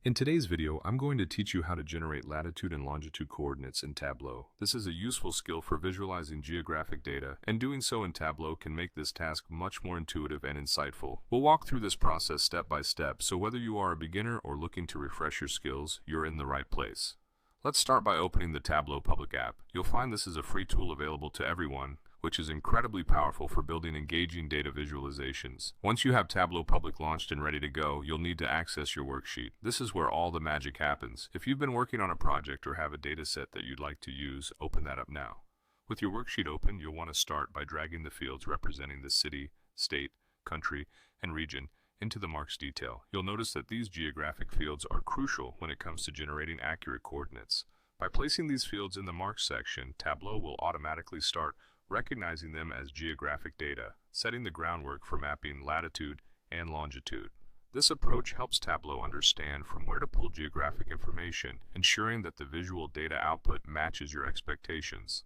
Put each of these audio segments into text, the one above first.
In today's video, I'm going to teach you how to generate latitude and longitude coordinates in Tableau. This is a useful skill for visualizing geographic data, and doing so in Tableau can make this task much more intuitive and insightful. We'll walk through this process step by step, so whether you are a beginner or looking to refresh your skills, you're in the right place. Let's start by opening the Tableau public app. You'll find this is a free tool available to everyone, which is incredibly powerful for building engaging data visualizations. Once you have Tableau Public launched and ready to go, you'll need to access your worksheet. This is where all the magic happens. If you've been working on a project or have a data set that you'd like to use, open that up now. With your worksheet open, you'll want to start by dragging the fields representing the city, state, country, and region into the marks detail. You'll notice that these geographic fields are crucial when it comes to generating accurate coordinates. By placing these fields in the marks section, Tableau will automatically start recognizing them as geographic data, setting the groundwork for mapping latitude and longitude. This approach helps Tableau understand from where to pull geographic information, ensuring that the visual data output matches your expectations.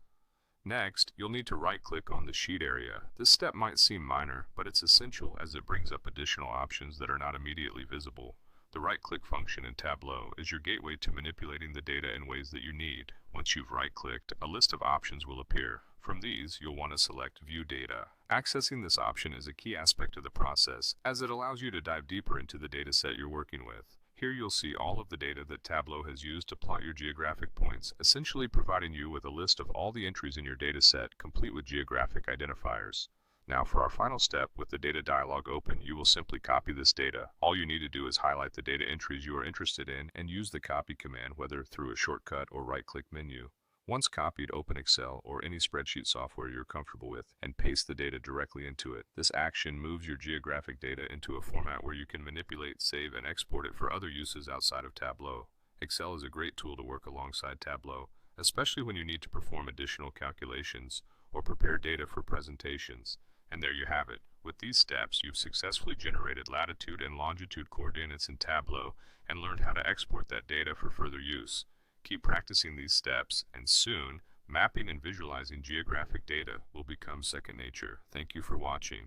Next, you'll need to right-click on the sheet area. This step might seem minor, but it's essential as it brings up additional options that are not immediately visible. The right-click function in Tableau is your gateway to manipulating the data in ways that you need. Once you've right-clicked, a list of options will appear. From these, you'll want to select View Data. Accessing this option is a key aspect of the process, as it allows you to dive deeper into the data set you're working with. Here you'll see all of the data that Tableau has used to plot your geographic points, essentially providing you with a list of all the entries in your data set, complete with geographic identifiers. Now for our final step, with the data dialog open, you will simply copy this data. All you need to do is highlight the data entries you are interested in and use the copy command, whether through a shortcut or right-click menu. Once copied, open Excel or any spreadsheet software you're comfortable with and paste the data directly into it. This action moves your geographic data into a format where you can manipulate, save, and export it for other uses outside of Tableau. Excel is a great tool to work alongside Tableau, especially when you need to perform additional calculations or prepare data for presentations. And there you have it. With these steps, you've successfully generated latitude and longitude coordinates in Tableau and learned how to export that data for further use. Keep practicing these steps, and soon, mapping and visualizing geographic data will become second nature. Thank you for watching.